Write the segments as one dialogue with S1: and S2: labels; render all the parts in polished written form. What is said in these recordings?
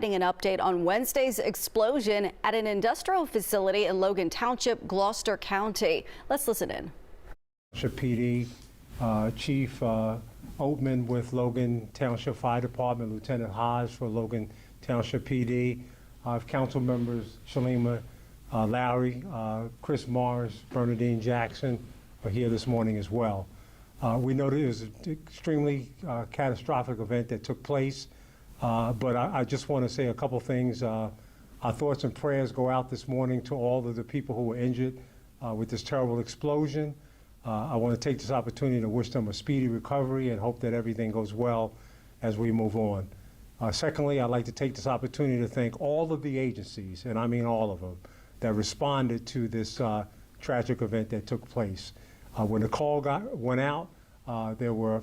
S1: An update on Wednesday's explosion at an industrial facility in Logan Township, Gloucester County. Let's listen in.
S2: PD, Chief Oatman with Logan Township Fire Department, Lieutenant Haas for Logan Township PD. Council members Shalima Lowry, Chris Mars, Bernadine Jackson are here this morning as well. We know that it was an extremely catastrophic event that took place. But I just want to say a couple things. Our thoughts and prayers go out this morning to all of the people who were injured with this terrible explosion. I want to take this opportunity to wish them a speedy recovery and hope that everything goes well as we move on. Secondly, I'd like to take this opportunity to thank all of the agencies, and I mean all of them, that responded to this tragic event that took place. When the call went out, there were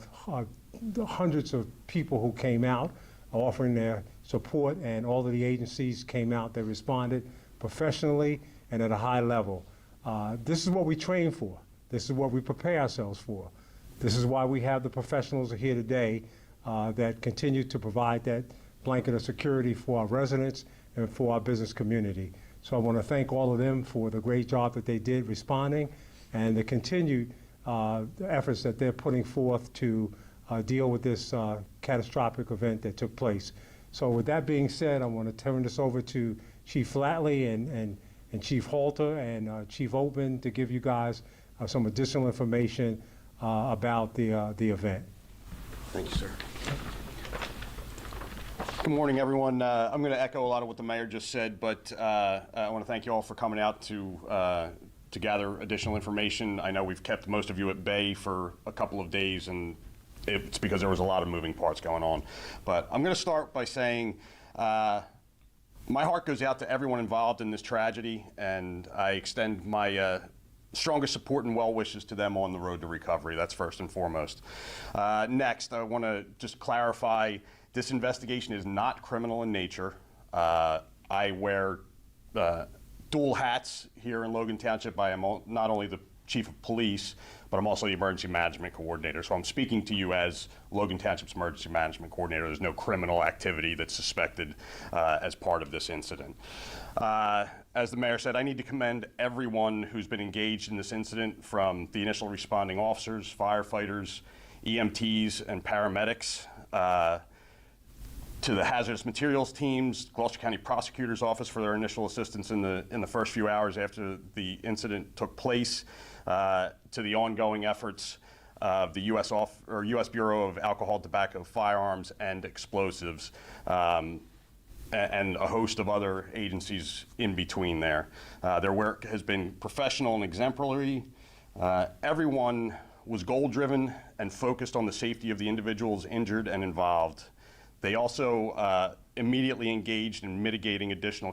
S2: hundreds of people who came out offering their support, and all of the agencies came out. They responded professionally and at a high level. This is what we train for. This is what we prepare ourselves for. This is why we have the professionals here today that continue to provide that blanket of security for our residents and for our business community. So I want to thank all of them for the great job that they did responding and the continued efforts that they're putting forth to deal with this catastrophic event that took place. So with that being said, I want to turn this over to Chief Flatley and Chief Halter and Chief Oatman to give you guys some additional information about the event.
S3: Thank you, sir. Good morning, everyone. I'm going to echo a lot of what the mayor just said, but I want to thank you all for coming out to gather additional information. I know we've kept most of you at bay for a couple of days, and it's because there was a lot of moving parts going on. But I'm going to start by saying my heart goes out to everyone involved in this tragedy, and I extend my strongest support and well wishes to them on the road to recovery. That's first and foremost. Next, I want to just clarify this investigation is not criminal in nature. I wear dual hats here in Logan Township. I am not only the Chief of Police, but I'm also the Emergency Management Coordinator. So I'm speaking to you as Logan Township's Emergency Management Coordinator. There's no criminal activity that's suspected as part of this incident. As the mayor said, I need to commend everyone who's been engaged in this incident, from the initial responding officers, firefighters, EMTs, and paramedics, to the hazardous materials teams, Gloucester County Prosecutor's Office for their initial assistance in the first few hours after the incident took place, to the ongoing efforts of the U.S. Bureau of Alcohol, Tobacco, Firearms, and Explosives, and a host of other agencies in between there. Their work has been professional and exemplary. Everyone was goal-driven and focused on the safety of the individuals injured and involved. They also immediately engaged in mitigating additional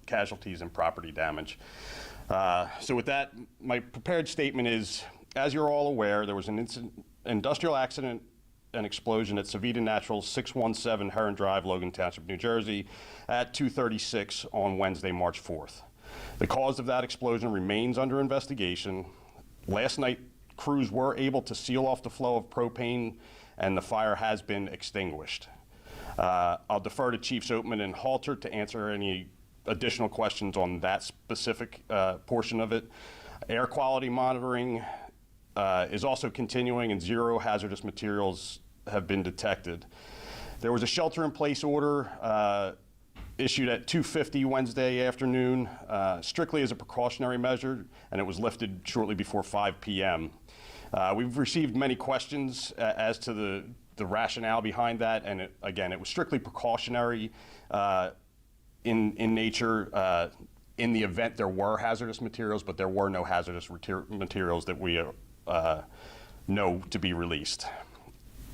S3: casualties and property damage. So with that, my prepared statement is, as you're all aware, there was an industrial accident and explosion at Savita Naturals, 617 Heron Drive, Logan Township, New Jersey, at 2:36 on Wednesday, March 4th. The cause of that explosion remains under investigation. Last night, crews were able to seal off the flow of propane, and the fire has been extinguished. I'll defer to Chiefs Oatman and Halter to answer any additional questions on that specific portion of it. Air quality monitoring is also continuing, and 0 hazardous materials have been detected. There was a shelter-in-place order issued at 2:50 Wednesday afternoon, strictly as a precautionary measure, and it was lifted shortly before 5 p.m. We've received many questions as to the rationale behind that, and again, it was strictly precautionary in nature in the event there were hazardous materials, but there were no hazardous materials that we know to be released.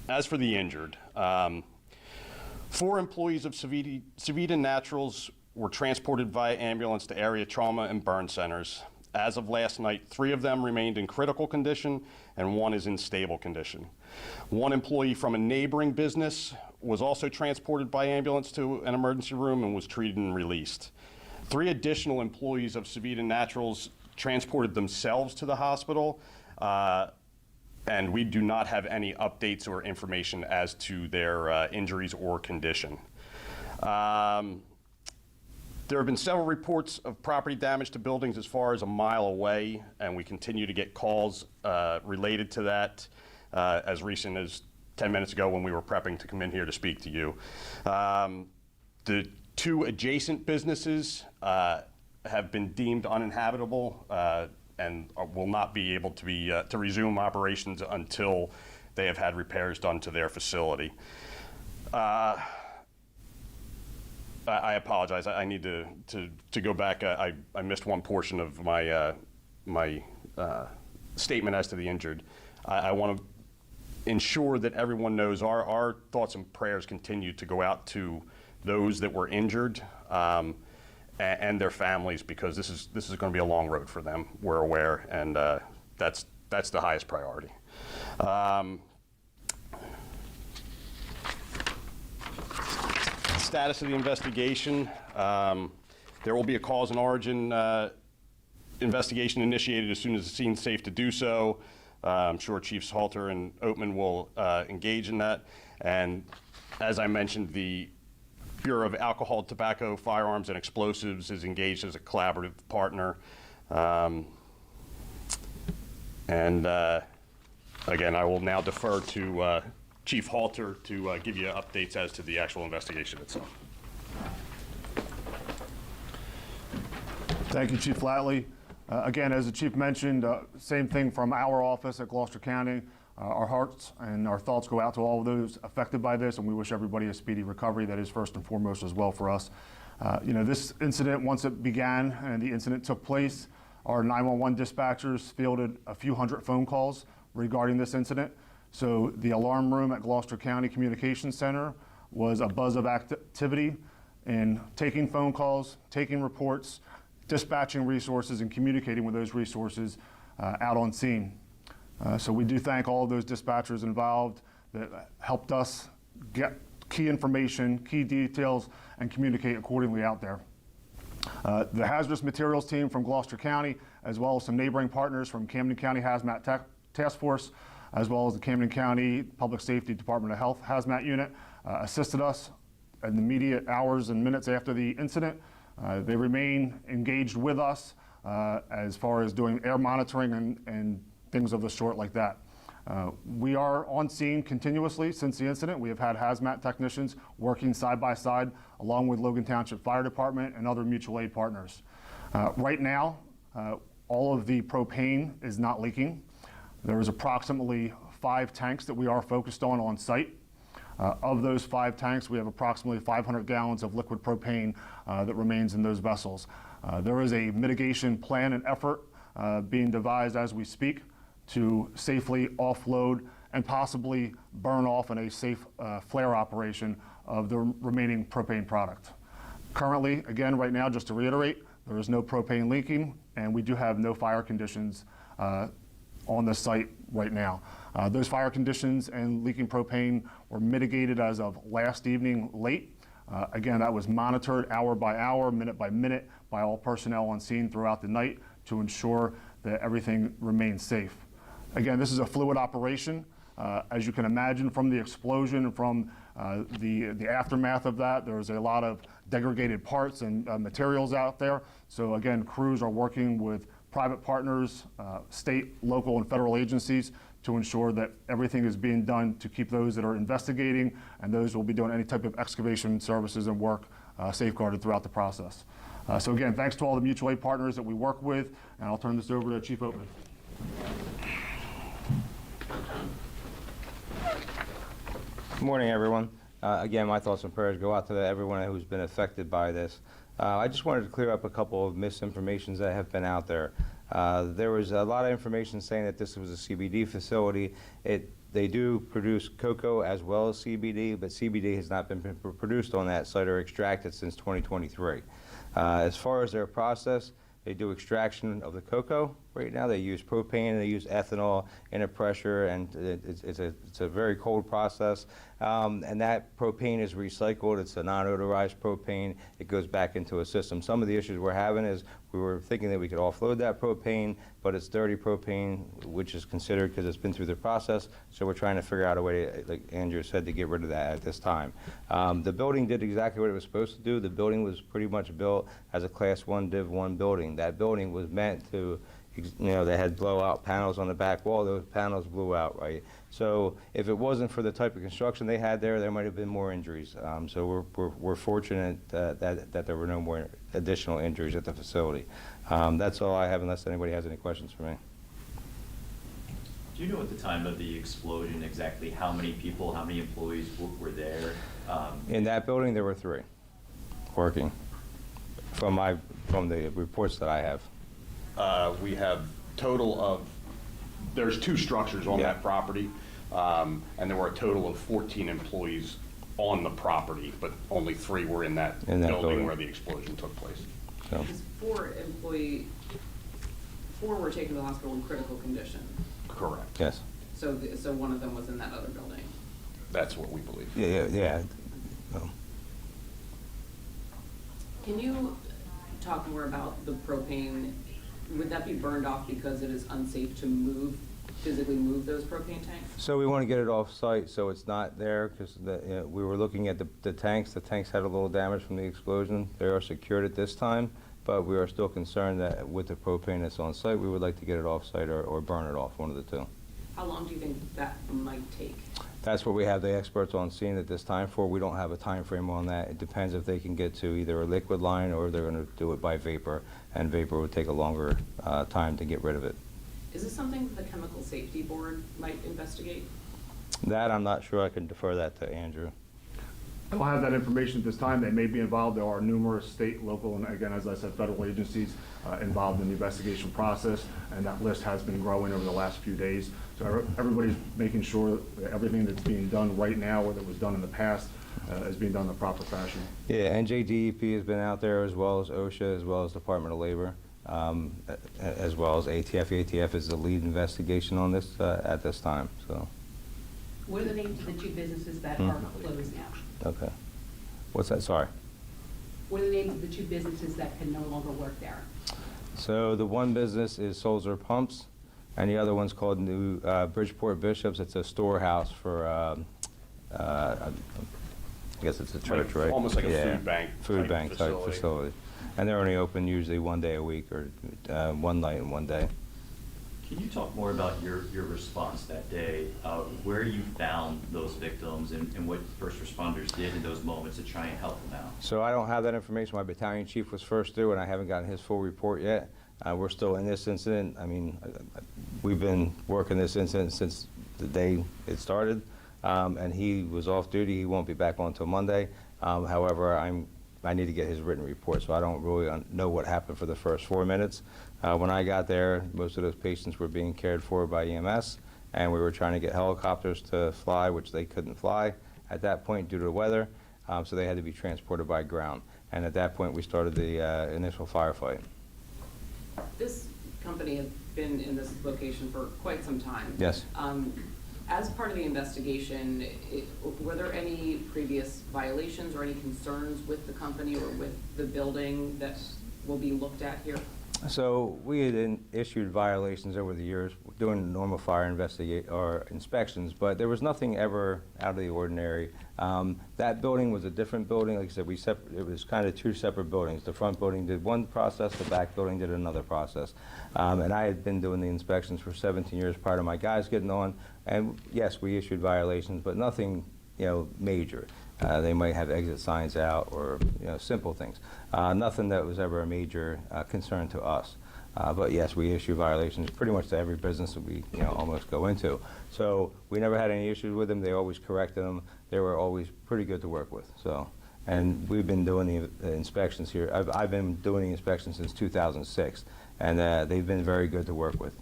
S3: As for the injured, 4 employees of Savita Naturals were transported via ambulance to area trauma and burn centers. As of last night, 3 of them remained in critical condition and 1 is in stable condition. 1 employee from a neighboring business was also transported by ambulance to an emergency room and was treated and released. 3 additional employees of Savita Naturals transported themselves to the hospital, and we do not have any updates or information as to their injuries or condition. There have been several reports of property damage to buildings as far as a mile away, and we continue to get calls related to that as recent as 10 minutes ago when we were prepping to come in here to speak to you. The two adjacent businesses have been deemed uninhabitable and will not be able to resume operations until they have had repairs done to their facility. I apologize. I need to go back. I missed one portion of my statement as to the injured. I want to ensure that everyone knows our thoughts and prayers continue to go out to those that were injured and their families, because this is going to be a long road for them. We're aware, and that's the highest priority. Status of the investigation. There will be a cause and origin investigation initiated as soon as the scene's safe to do so. I'm sure Chiefs Halter and Oatman will engage in that. And as I mentioned, the Bureau of Alcohol, Tobacco, Firearms, and Explosives is engaged as a collaborative partner. Again, I will now defer to Chief Halter to give you updates as to the actual investigation itself.
S4: Thank you, Chief Flatley. Again, as the Chief mentioned, same thing from our office at Gloucester County. Our hearts and our thoughts go out to all of those affected by this, and we wish everybody a speedy recovery. That is first and foremost as well for us. This incident, once it began and the incident took place, our 911 dispatchers fielded a few hundred phone calls regarding this incident. So the alarm room at Gloucester County Communications Center was a buzz of activity in taking phone calls, taking reports, dispatching resources, and communicating with those resources out on scene. So we do thank all of those dispatchers involved that helped us get key information, key details, and communicate accordingly out there. The Hazardous Materials team from Gloucester County, as well as some neighboring partners from Camden County Hazmat Task Force, as well as the Camden County Public Safety Department of Health Hazmat Unit, assisted us in the immediate hours and minutes after the incident. They remain engaged with us as far as doing air monitoring and things of the sort like that. We are on scene continuously since the incident. We have had hazmat technicians working side by side along with Logan Township Fire Department and other mutual aid partners. Right now, all of the propane is not leaking. There is approximately 5 tanks that we are focused on site. Of those 5 tanks, we have approximately 500 gallons of liquid propane that remains in those vessels. There is a mitigation plan and effort being devised as we speak to safely offload and possibly burn off in a safe flare operation of the remaining propane product. Currently, again, right now, just to reiterate, there is no propane leaking, and we do have no fire conditions on the site right now. Those fire conditions and leaking propane were mitigated as of last evening late. Again, that was monitored hour by hour, minute by minute by all personnel on scene throughout the night to ensure that everything remains safe. Again, this is a fluid operation. As you can imagine from the explosion and from the aftermath of that, there's a lot of degraded parts and materials out there. So again, crews are working with private partners, state, local, and federal agencies to ensure that everything is being done to keep those that are investigating and those who will be doing any type of excavation services and work safeguarded throughout the process. So again, thanks to all the mutual aid partners that we work with, and I'll turn this over to Chief Oatman.
S5: Good morning, everyone. Again, my thoughts and prayers go out to everyone who's been affected by this. I just wanted to clear up a couple of misinformations that have been out there. There was a lot of information saying that this was a CBD facility. They do produce cocoa as well as CBD, but CBD has not been produced on that site or extracted since 2023. As far as their process, they do extraction of the cocoa right now. They use propane, they use ethanol in a pressure, and it's a very cold process. And that propane is recycled. It's a non-odorized propane. It goes back into a system. Some of the issues we're having is we were thinking that we could offload that propane, but it's dirty propane, which is considered because it's been through the process. So we're trying to figure out a way, to, like Andrew said, to get rid of that at this time. The building did exactly what it was supposed to do. The building was pretty much built as a Class 1 Div 1 building. That building was meant to, they had blowout panels on the back wall. Those panels blew out, right? So if it wasn't for the type of construction they had there might have been more injuries. So we're fortunate that there were no more additional injuries at the facility. That's all I have, unless anybody has any questions for me.
S6: Do you know at the time of the explosion exactly how many people, how many employees were there?
S5: In that building, there were 3 working, from the reports that I have.
S3: We have total of, there's 2 structures on
S5: Yeah.
S3: that property, and there were a total of 14 employees on the property, but only 3 were in that building where the explosion took place.
S5: So,
S7: Because 4 were taken to the hospital in critical condition.
S3: Correct.
S5: yes.
S7: So one of them was in that other building.
S3: That's what we believe.
S5: Yeah.
S7: Can you talk more about the propane? Would that be burned off because it is unsafe to physically move those propane tanks?
S5: So we want to get it off site so it's not there, because we were looking at the tanks. The tanks had a little damage from the explosion. They are secured at this time, but we are still concerned that with the propane that's on site, we would like to get it off site or burn it off, one of the 2.
S7: How long do you think that might take?
S5: That's what we have the experts on scene at this time for. We don't have a time frame on that. It depends if they can get to either a liquid line or they're going to do it by vapor, and vapor would take a longer time to get rid of it.
S7: Is this something the Chemical Safety Board might investigate?
S5: That I'm not sure. I can defer that to Andrew.
S4: I don't have that information at this time. They may be involved. There are numerous state, local, and again, as I said, federal agencies involved in the investigation process, and that list has been growing over the last few days. So everybody's making sure that everything that's being done right now or that was done in the past is being done in the proper fashion.
S5: Yeah, NJDEP has been out there, as well as OSHA, as well as Department of Labor, as well as ATF. ATF is the lead investigation on this at this time. So,
S8: What are the names of the 2 businesses that are closed now?
S5: okay. What's that? Sorry.
S8: What are the names of the 2 businesses that can no longer work there?
S5: So the one business is Sulzer Pumps, and the other one's called New Bridgeport Bishops. It's a storehouse for, I guess it's a church, right?
S3: Almost like a food bank.
S5: Food bank type facility. And they're only open usually 1 day a week, or 1 night and 1 day.
S6: Can you talk more about your response that day, where you found those victims and what first responders did in those moments to try and help them out?
S5: So I don't have that information. My battalion chief was first through, and I haven't gotten his full report yet. We're still in this incident. I mean, we've been working this incident since the day it started, and he was off duty. He won't be back on until Monday. However, I need to get his written report, so I don't really know what happened for the first 4 minutes. When I got there, most of those patients were being cared for by EMS, and we were trying to get helicopters to fly, which they couldn't fly at that point due to the weather, so they had to be transported by ground. And at that point, we started the initial firefight.
S7: This company has been in this location for quite some time.
S5: Yes.
S7: As part of the investigation, were there any previous violations or any concerns with the company or with the building that will be looked at here?
S5: So we had issued violations over the years doing normal fire inspections, but there was nothing ever out of the ordinary. That building was a different building. Like I said, it was kind of 2 separate buildings. The front building did one process, the back building did another process. And I had been doing the inspections for 17 years prior to my guys getting on. And yes, we issued violations, but nothing, major. They might have exit signs out or simple things. Nothing that was ever a major concern to us. But yes, we issue violations pretty much to every business that we almost go into. So we never had any issues with them. They always corrected them. They were always pretty good to work with. So, and we've been doing the inspections here. I've been doing the inspections since 2006, and they've been very good to work with.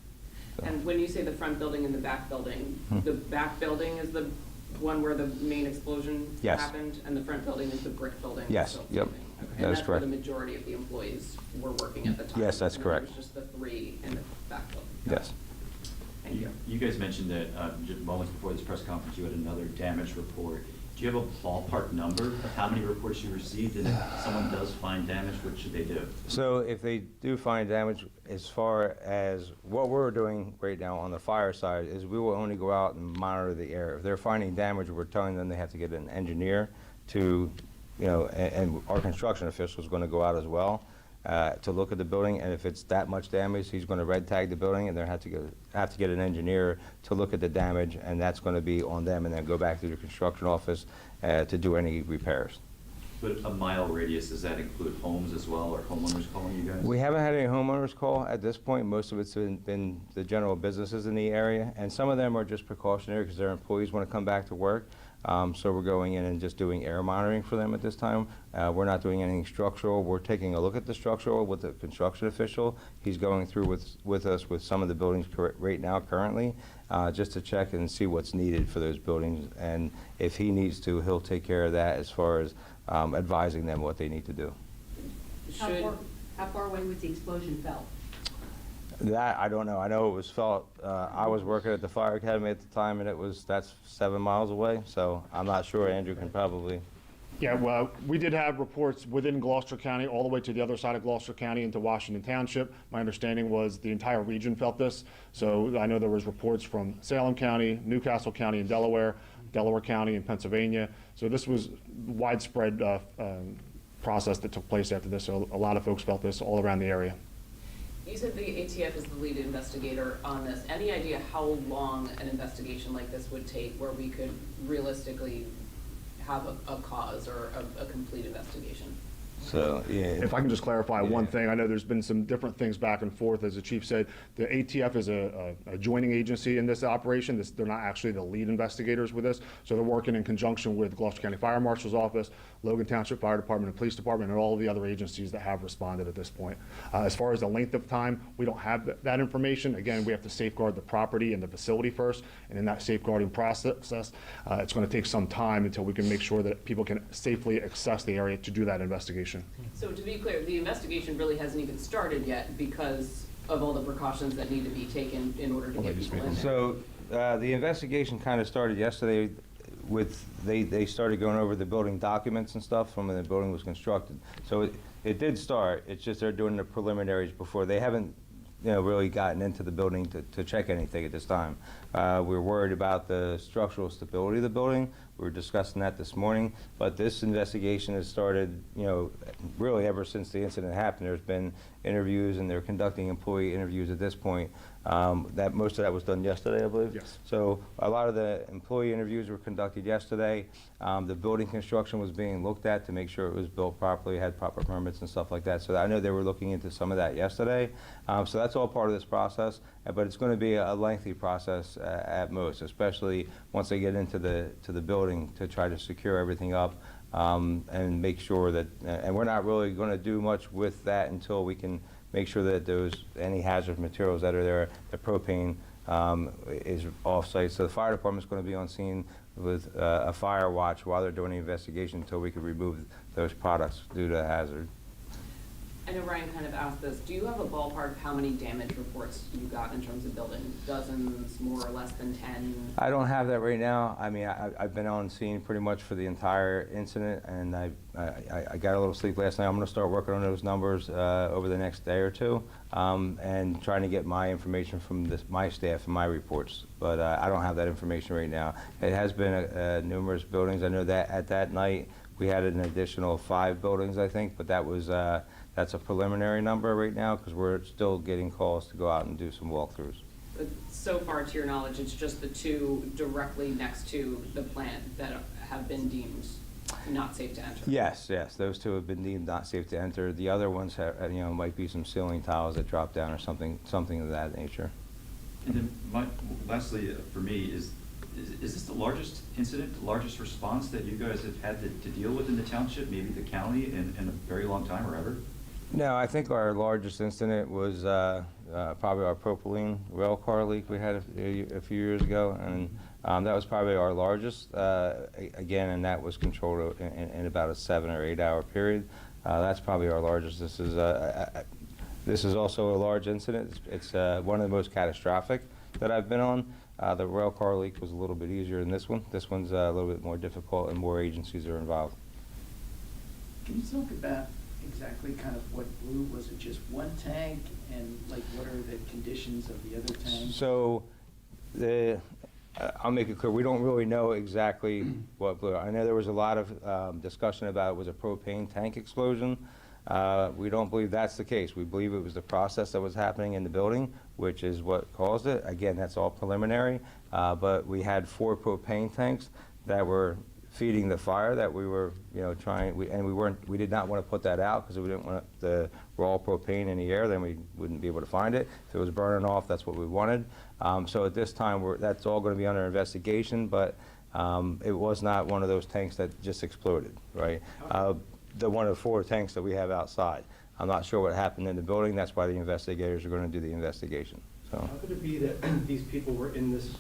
S5: So.
S7: And when you say the front building and the back building, the back building is the one where the main explosion
S5: Yes.
S7: happened, and the front building is the brick building?
S5: Yes. Yep.
S7: And
S5: That's
S7: that's where
S5: correct.
S7: the majority of the employees were working at the time?
S5: Yes, that's
S7: and
S5: correct.
S7: It was just the 3 in the back building?
S5: Yes.
S7: Thank you.
S6: You guys mentioned that just moments before this press conference, you had another damage report. Do you have a ballpark number of how many reports you received? And if someone does find damage, what should they do?
S5: So if they do find damage, as far as what we're doing right now on the fire side, is we will only go out and monitor the area. If they're finding damage, we're telling them they have to get an engineer to, and our construction official is going to go out as well to look at the building. And if it's that much damage, he's going to red tag the building, and they have to get an engineer to look at the damage, and that's going to be on them, and then go back to the construction office to do any repairs.
S6: But a mile radius, does that include homes as well, or homeowners calling you guys?
S5: We haven't had any homeowners call at this point. Most of it's been the general businesses in the area, and some of them are just precautionary because their employees want to come back to work. So we're going in and just doing air monitoring for them at this time. We're not doing anything structural. We're taking a look at the structural with the construction official. He's going through with us with some of the buildings right now currently, just to check and see what's needed for those buildings. And if he needs to, he'll take care of that as far as advising them what they need to do.
S8: How far away was the explosion felt?
S5: That, I don't know. I know it was felt, I was working at the fire academy at the time, and that's 7 miles away, so I'm not sure. Andrew can probably.
S4: Yeah, well, we did have reports within Gloucester County, all the way to the other side of Gloucester County into Washington Township. My understanding was the entire region felt this. So I know there was reports from Salem County, Newcastle County in Delaware, Delaware County in Pennsylvania. So this was widespread process that took place after this. So a lot of folks felt this all around the area.
S7: You said the ATF is the lead investigator on this. Any idea how long an investigation like this would take, where we could realistically have a cause or a complete investigation?
S5: So, yeah.
S4: If I can just clarify one
S5: Yeah.
S4: thing, I know there's been some different things back and forth. As the chief said, the ATF is a joining agency in this operation. They're not actually the lead investigators with this. So they're working in conjunction with Gloucester County Fire Marshal's Office, Logan Township Fire Department and Police Department, and all of the other agencies that have responded at this point. As far as the length of time, we don't have that information. Again, we have to safeguard the property and the facility first. And in that safeguarding process, it's going to take some time until we can make sure that people can safely access the area to do that investigation.
S7: So to be clear, the investigation really hasn't even started yet because of all the precautions that need to be taken in order to get people in there.
S5: So the investigation kind of started yesterday with, they started going over the building documents and stuff from when the building was constructed. So it did start. It's just they're doing the preliminaries before. They haven't really gotten into the building to check anything at this time. We're worried about the structural stability of the building. We were discussing that this morning, but this investigation has started, really ever since the incident happened. There's been interviews, and they're conducting employee interviews at this point. That most of that was done yesterday, I believe.
S4: Yes.
S5: So a lot of the employee interviews were conducted yesterday. The building construction was being looked at to make sure it was built properly, had proper permits and stuff like that. So I know they were looking into some of that yesterday. So that's all part of this process, but it's going to be a lengthy process at most, especially once they get into the building to try to secure everything up and make sure that, and we're not really going to do much with that until we can make sure that any hazardous materials that are there, the propane is off-site. So the fire department's going to be on scene with a fire watch while they're doing the investigation until we can remove those products due to hazard.
S7: I know Ryan kind of asked this. Do you have a ballpark of how many damage reports you got in terms of building? Dozens, more or less than 10?
S5: I don't have that right now. I mean, I've been on scene pretty much for the entire incident, and I got a little sleep last night. I'm going to start working on those numbers over the next day or two, and trying to get my information from my staff and my reports. But I don't have that information right now. It has been numerous buildings. I know that at that night we had an additional 5 buildings, I think, but that was that's a preliminary number right now because we're still getting calls to go out and do some walkthroughs.
S7: But so far, to your knowledge, it's just the 2 directly next to the plant that have been deemed not safe to enter?
S5: Yes, those 2 have been deemed not safe to enter. The other ones have, might be some ceiling tiles that drop down or something of that nature.
S6: And then lastly, for me, is this the largest incident, the largest response that you guys have had to deal with in the township, maybe the county, in a very long time or ever?
S5: No, I think our largest incident was probably our propylene rail car leak we had a few years ago, and that was probably our largest, again, and that was controlled in about a 7 or 8 hour period. That's probably our largest. This is also a large incident. It's one of the most catastrophic that I've been on. The rail car leak was a little bit easier than this one. This one's a little bit more difficult and more agencies are involved.
S9: Can you talk about exactly kind of what blew? Was it just one tank, and like what are the conditions of the other tanks?
S5: So, I'll make it clear, we don't really know exactly what blew. I know there was a lot of discussion about it was a propane tank explosion. We don't believe that's the case. We believe it was the process that was happening in the building, which is what caused it. Again, that's all preliminary, but we had 4 propane tanks that were feeding the fire that we were, trying, we did not want to put that out because we didn't want the raw propane in the air, then we wouldn't be able to find it. If it was burning off, that's what we wanted. So at this time, that's all going to be under investigation, but it was not one of those tanks that just exploded, right? One of the 4 tanks that we have outside. I'm not sure what happened in the building. That's why the investigators are going to do the investigation. So.
S10: How could it be that these people were in this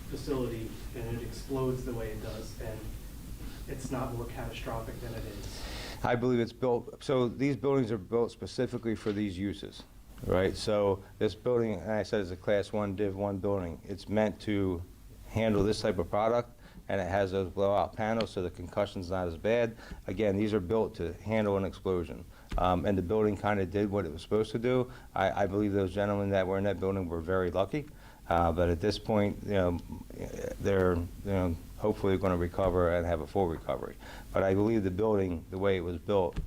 S10: facility and it explodes the way it does, and it's not more catastrophic than it is?
S5: I believe it's built, so these buildings are built specifically for these uses, right? So this building, and I said, is a Class 1 Div 1 building. It's meant to handle this type of product, and it has those blowout panels, so the concussion's not as bad. Again, these are built to handle an explosion. And the building kind of did what it was supposed to do. I believe those gentlemen that were in that building were very lucky. But at this point, they're hopefully going to recover and have a full recovery. But I believe the building, the way it was built,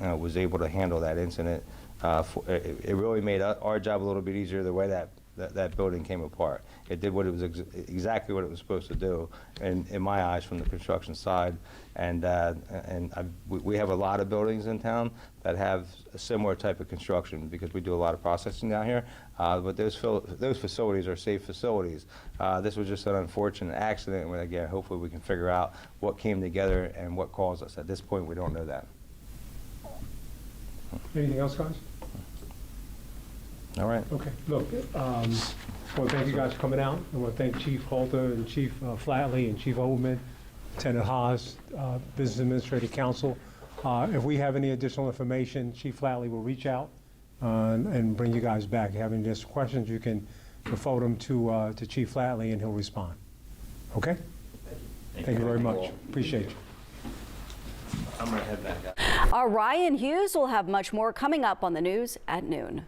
S5: was able to handle that incident. It really made our job a little bit easier the way that building came apart. It did what it was exactly what it was supposed to do, in my eyes, from the construction side. And we have a lot of buildings in town that have a similar type of construction because we do a lot of processing down here. But those facilities are safe facilities. This was just an unfortunate accident, and again, hopefully we can figure out what came together and what caused us. At this point, we don't know that.
S2: Anything else, guys?
S5: All right.
S2: Okay, look, I want to thank you guys for coming out. I want to thank Chief Halter and Chief Flatley and Chief Oldman, Lieutenant Haas, Business Administrative Council. If we have any additional information, Chief Flatley will reach out and bring you guys back. If you have any additional questions, you can refer them to Chief Flatley and he'll respond. Okay? Thank you very much. Appreciate you.
S5: I'm going to head back out.
S1: Ryan Hughes will have much more coming up on the news at noon.